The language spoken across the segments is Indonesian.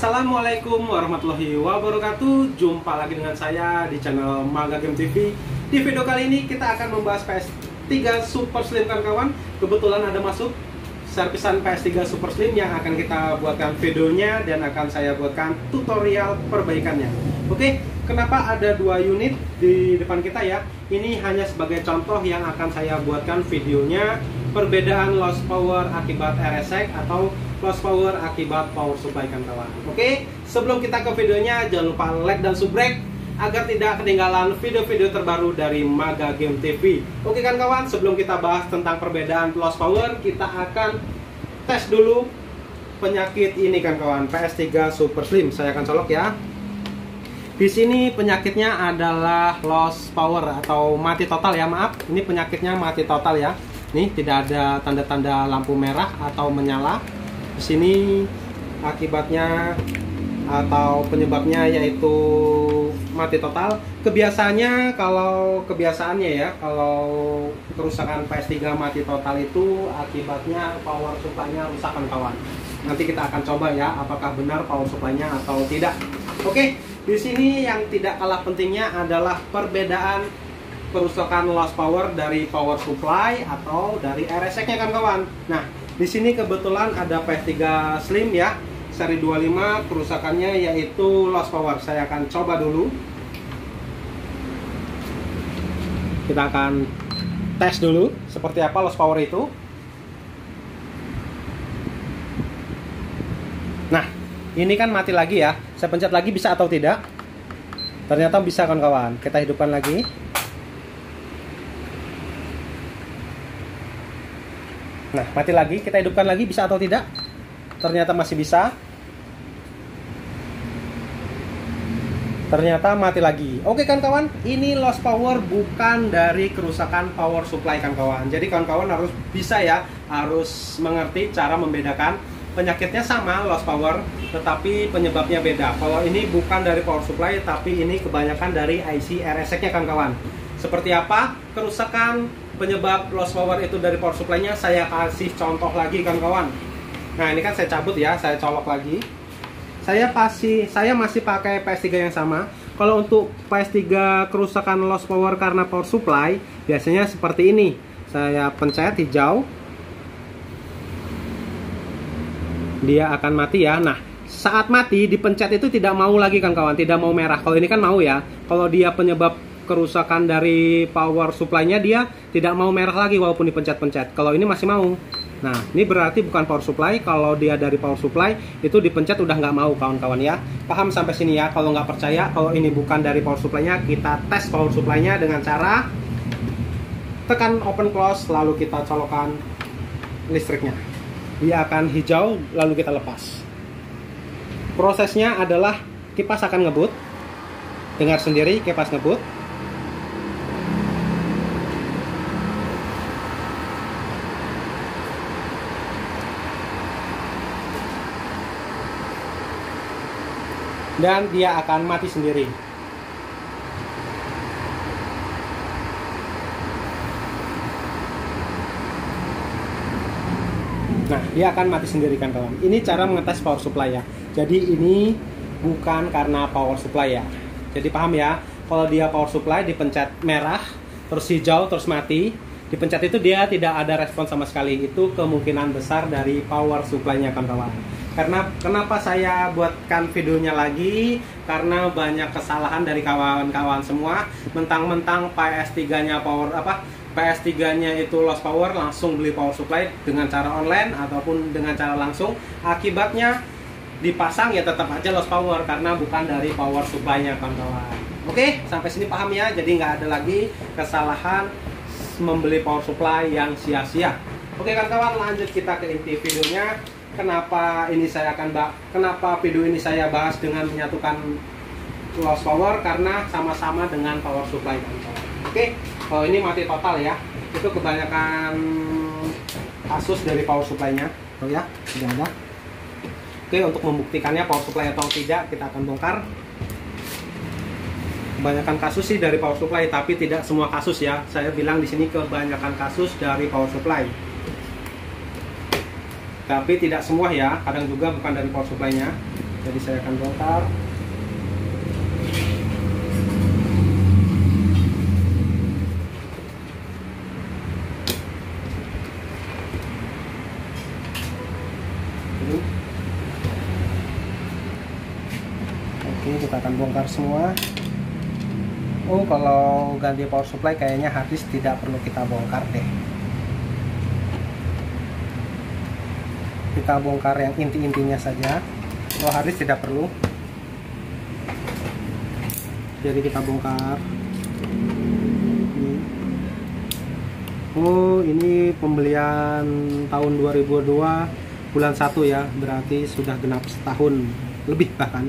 Assalamualaikum warahmatullahi wabarakatuh. Jumpa lagi dengan saya di channel Maga Game TV. Di video kali ini kita akan membahas PS3 Super Slim kawan-kawan. Kebetulan ada masuk servisan PS3 Super Slim yang akan kita buatkan videonya dan akan saya buatkan tutorial perbaikannya. Oke, kenapa ada dua unit di depan kita ya? Ini hanya sebagai contoh yang akan saya buatkan videonya. Perbedaan loss power akibat RSX atau loss power akibat power supply kawan-kawan. Oke, sebelum kita ke videonya jangan lupa like dan subscribe agar tidak ketinggalan video-video terbaru dari Maga Game TV. Oke kan kawan, sebelum kita bahas tentang perbedaan loss power, kita akan tes dulu penyakit ini kan kawan, PS3 Super Slim. Saya akan colok ya. Di sini penyakitnya adalah loss power atau mati total ya, maaf. Ini penyakitnya mati total ya. Nih tidak ada tanda-tanda lampu merah atau menyala. Di sini akibatnya atau penyebabnya yaitu mati total. Kebiasaannya kalau kerusakan PS3 mati total itu akibatnya power supply-nya rusak kawan. Nanti kita akan coba ya apakah benar power supply-nya atau tidak. Oke, di sini yang tidak kalah pentingnya adalah perbedaan kerusakan loss power dari power supply atau dari RSX-nya kan kawan. Nah, di sini kebetulan ada PS3 Slim ya, seri 25, kerusakannya yaitu loss power. Saya akan coba dulu. Kita akan tes dulu seperti apa loss power itu. Nah, ini kan mati lagi ya. Saya pencet lagi bisa atau tidak? Ternyata bisa kawan-kawan. Kita hidupkan lagi. Nah, mati lagi, kita hidupkan lagi, bisa atau tidak? Ternyata masih bisa. Ternyata mati lagi. Oke kan kawan, ini loss power bukan dari kerusakan power supply kan kawan. Jadi kawan-kawan harus bisa ya, harus mengerti cara membedakan. Penyakitnya sama, loss power, tetapi penyebabnya beda. Kalau ini bukan dari power supply, tapi ini kebanyakan dari IC RSX-nya kan kawan. Seperti apa kerusakan penyebab loss power itu dari power supply-nya, saya kasih contoh lagi kan kawan. Nah, ini kan saya cabut ya, saya colok lagi. Saya masih pakai PS3 yang sama. Kalau untuk PS3 kerusakan loss power karena power supply, biasanya seperti ini. Saya pencet hijau. Dia akan mati ya. Nah, saat mati dipencet itu tidak mau lagi kan kawan, tidak mau merah. Kalau ini kan mau ya. Kalau dia penyebab kerusakan dari power supply-nya, dia tidak mau merah lagi walaupun dipencet-pencet. Kalau ini masih mau. Nah, ini berarti bukan power supply. Kalau dia dari power supply, itu dipencet udah nggak mau kawan-kawan ya. Paham sampai sini ya? Kalau nggak percaya kalau ini bukan dari power supply-nya, kita tes power supply-nya dengan cara tekan open close, lalu kita colokkan listriknya. Dia akan hijau, lalu kita lepas. Prosesnya adalah kipas akan ngebut. Dengar sendiri kipas ngebut. Dan dia akan mati sendiri. Nah, dia akan mati sendiri kan kawan. Ini cara mengetes power supply ya. Jadi ini bukan karena power supply ya. Jadi paham ya, kalau dia power supply dipencet merah, terus hijau, terus mati. Dipencet itu dia tidak ada respon sama sekali. Itu kemungkinan besar dari power supply-nya kan kawan. Karena kenapa saya buatkan videonya lagi? Karena banyak kesalahan dari kawan-kawan semua. Mentang-mentang PS3-nya PS3-nya itu loss power, langsung beli power supply dengan cara online ataupun dengan cara langsung. Akibatnya dipasang ya tetap aja loss power karena bukan dari power supply-nya kawan-kawan. Oke, sampai sini paham ya? Jadi nggak ada lagi kesalahan membeli power supply yang sia-sia. Oke kawan-kawan, lanjut kita ke inti videonya. Kenapa video ini saya bahas dengan menyatukan loss power? Karena sama-sama dengan power supply kawan-kawan. Oke, kalau ini mati total ya. Itu kebanyakan kasus dari power supply-nya. Oh ya, tidak ada. Oke, untuk membuktikannya power supply atau tidak, kita akan bongkar. Kebanyakan kasus sih dari power supply, tapi tidak semua kasus ya. Saya bilang di sini kebanyakan kasus dari power supply. Tapi tidak semua ya, kadang juga bukan dari power supply-nya. Jadi saya akan bongkar. Oke, kita akan bongkar semua. Oh, kalau ganti power supply kayaknya hard disk tidak perlu kita bongkar deh. Kita bongkar yang inti-intinya saja. Kalau hard disk tidak perlu. Jadi kita bongkar. Oh, ini pembelian tahun 2002 bulan 1 ya, berarti sudah genap setahun lebih bahkan.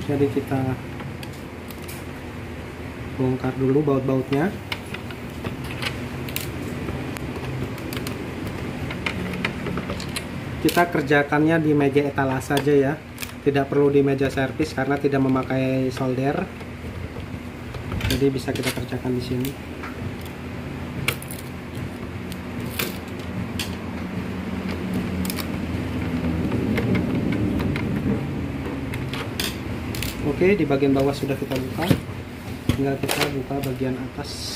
Jadi kita bongkar dulu baut-bautnya. Kita kerjakannya di meja etalase saja ya, tidak perlu di meja servis karena tidak memakai solder. Jadi bisa kita kerjakan di sini. Oke, di bagian bawah sudah kita buka, tinggal kita buka bagian atas.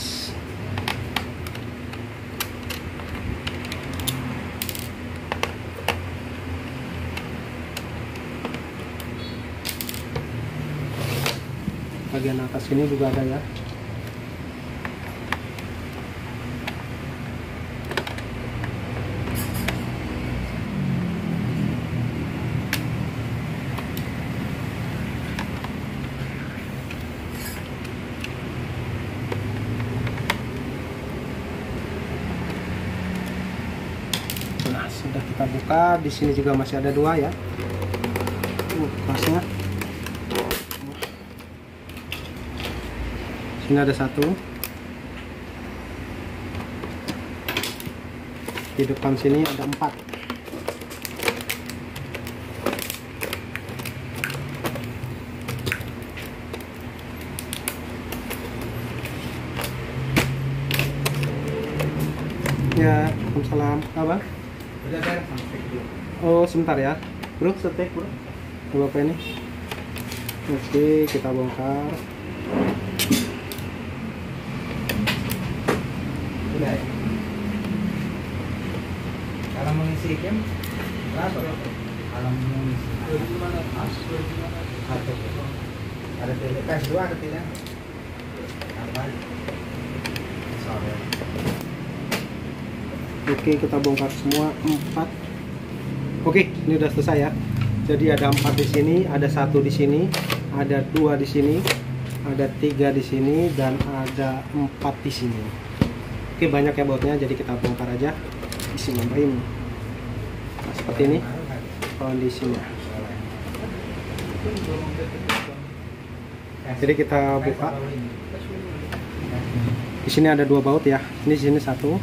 Bagian atas ini juga ada ya. Nah, sudah kita buka. Di sini juga masih ada dua ya. Kelasnya. Sini ada satu. Di depan sini ada 4. Ya, Waalaikumsalam. Apa? Oh, sebentar ya. Bro, setek bro. Coba apa ini? Oke, kita bongkar. Kalau mengisi game berapa? Kalau mengisi ada tele PS2 ada tele apa? Sorry. Oke, kita bongkar semua 4. Oke, ini udah selesai ya. Jadi ada 4 di sini, ada 1 di sini, ada 2 di sini, ada 3 di sini, dan ada 4 di sini. Oke, banyak ya bautnya, jadi kita bongkar aja. Isi membrane. Nah, seperti ini kondisinya. Jadi kita buka. Di sini ada 2 baut ya. Ini di sini 1.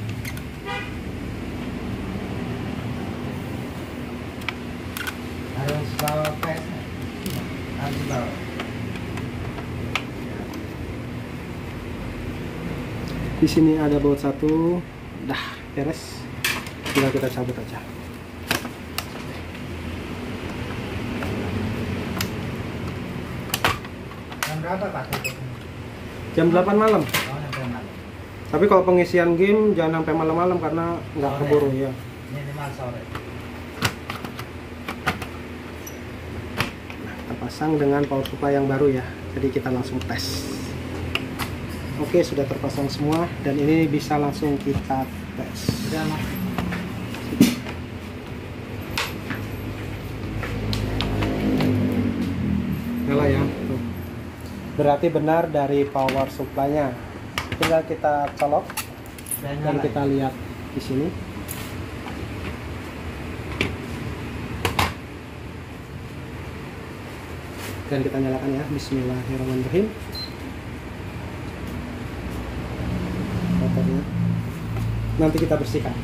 Harus bawa PS. Harus bawa. Di sini ada baut 1. Dah beres. Tinggal kita cabut aja. Jam berapa Pak? Jam 8 malam. Oh, sampai malam. Tapi kalau pengisian game jangan sampai malam-malam karena nggak Sore. keburu ya. Minimal sore. Kita pasang dengan power supply yang baru ya. Jadi kita langsung tes. Oke, sudah terpasang semua dan ini bisa langsung kita tes. Sudah Mas. Nyala ya. Tuh. Berarti benar dari power supply-nya. Tinggal kita colok Sudah dan nyala. kita lihat di sini. Dan kita nyalakan ya. Bismillahirrahmanirrahim. Motornya. Nanti kita bersihkan.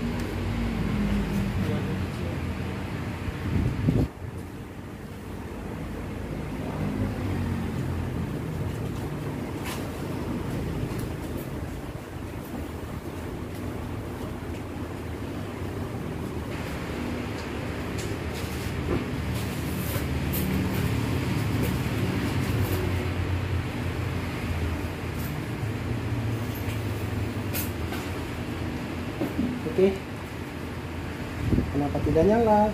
kenapa tidak nyala.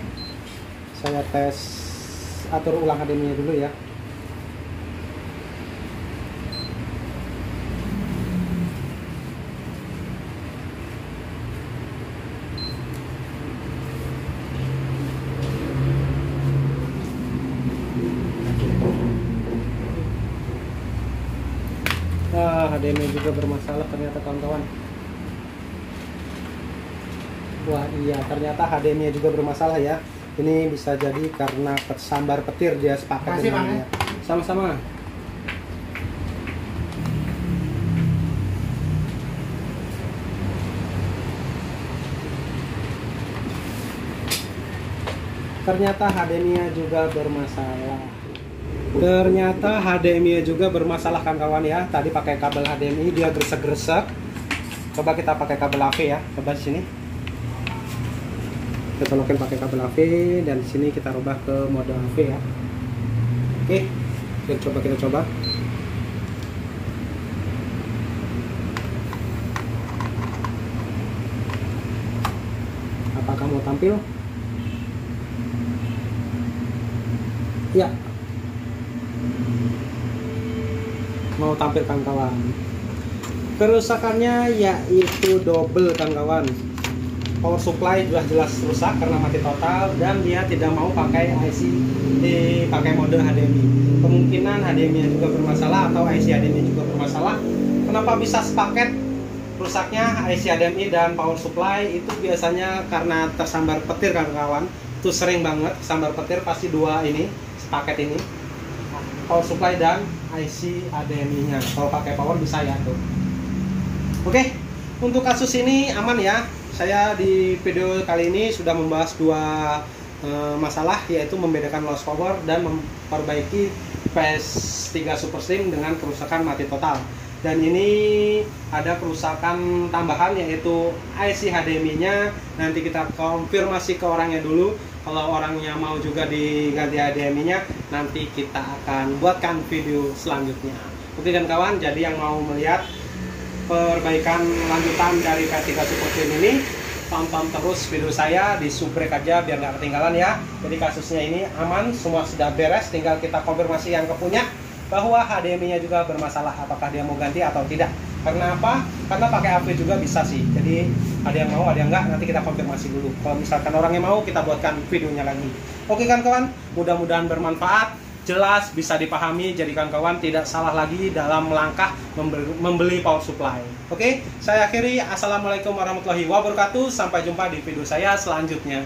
Saya tes atur ulang HDMI-nya dulu ya. HDMI juga bermasalah ternyata kawan-kawan. Wah iya, ternyata HDMI juga bermasalah ya. Ini bisa jadi karena sambar petir dia sepakat dengannya. Sama-sama. Ternyata HDMI juga bermasalah. Ternyata HDMI juga bermasalah kawan-kawan ya. Tadi pakai kabel HDMI dia gresek-gresek. Coba kita pakai kabel AV ya. Coba di sini. Kita colokin pakai kabel AV dan di sini kita rubah ke mode AV ya. Oke. Kita coba. Apakah mau tampil? Ya. Mau tampil kawan-kawan. Kerusakannya yaitu double kawan-kawan. Power supply sudah jelas rusak karena mati total dan dia tidak mau pakai IC dipakai mode HDMI. Kemungkinan HDMI juga bermasalah atau IC HDMI juga bermasalah. Kenapa bisa sepaket rusaknya IC HDMI dan power supply? Itu biasanya karena tersambar petir kawan-kawan. Itu sering banget sambar petir, pasti dua ini sepaket ini. Power supply dan IC HDMI-nya. Kalau pakai power bisa ya tuh. Oke, untuk kasus ini aman ya. Saya di video kali ini sudah membahas dua masalah, yaitu membedakan loss power dan memperbaiki PS3 Super Slim dengan kerusakan mati total. Dan ini ada kerusakan tambahan yaitu IC HDMI-nya. Nanti kita konfirmasi ke orangnya dulu. Kalau orangnya mau juga diganti HDMI-nya, nanti kita akan buatkan video selanjutnya. Oke kan kawan, jadi yang mau melihat perbaikan lanjutan dari PS3 Super Slim ini, tonton terus video saya, di subrek aja biar nggak ketinggalan ya. Jadi kasusnya ini aman, semua sudah beres, tinggal kita konfirmasi yang kepunya bahwa HDMI-nya juga bermasalah, apakah dia mau ganti atau tidak. Karena apa? Karena pakai AV juga bisa sih. Jadi ada yang mau, ada yang enggak, nanti kita konfirmasi dulu. Kalau misalkan orangnya mau, kita buatkan videonya lagi. Oke kan kawan, mudah-mudahan bermanfaat, jelas bisa dipahami, jadi kawan-kawan tidak salah lagi dalam melangkah membeli power supply. Oke, saya akhiri. Assalamualaikum warahmatullahi wabarakatuh. Sampai jumpa di video saya selanjutnya.